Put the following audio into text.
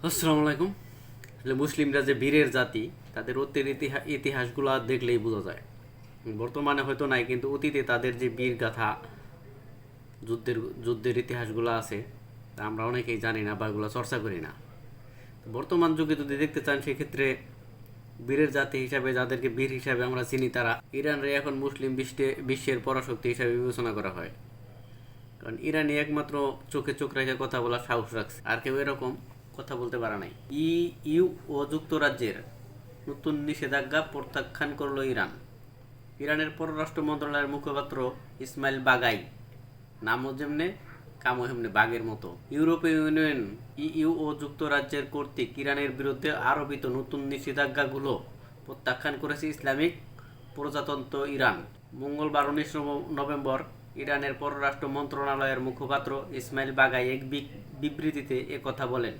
আসসালামু আলাইকুম। আসলে মুসলিমরা যে বীরের জাতি, তাদের অতীতের ইতিহাসগুলো দেখলেই বোঝা যায়। বর্তমানে হয়তো নাই, কিন্তু অতীতে তাদের যে বীর গাথা, যুদ্ধের যুদ্ধের ইতিহাসগুলো আছে, তা আমরা অনেকেই জানি না বা এগুলো চর্চা করি না। বর্তমান যুগে যদি দেখতে চান, সেক্ষেত্রে বীরের জাতি হিসাবে যাদেরকে বীর হিসাবে আমরা চিনি, তারা ইরানরে এখন মুসলিম বিশ্বের পরাশক্তি হিসাবে বিবেচনা করা হয়। কারণ ইরানি একমাত্র চোখে চোখ রেখে কথা বলার সাহস রাখছে, আর কেউ এরকম কথা বলতে পারে নাই। ইইউ ও যুক্তরাজ্যের নতুন নিষেধাজ্ঞা প্রত্যাখ্যান করল ইরান। ইরানের পররাষ্ট্র মন্ত্রণালয়ের মুখপাত্র ইসমাইল বাগাই, নামও যেমনে কামও হেমনে বাঘের মতো, ইউরোপীয় ইউনিয়ন ইইউ ও যুক্তরাজ্যের কর্তৃক ইরানের বিরুদ্ধে আরোপিত নতুন নিষেধাজ্ঞাগুলো প্রত্যাখ্যান করেছে ইসলামিক প্রজাতন্ত্র ইরান। মঙ্গলবার 19 নভেম্বর ইরানের পররাষ্ট্র মন্ত্রণালয়ের মুখপাত্র ইসমাইল বাগাই এক বিবৃতিতে একথা বলেন।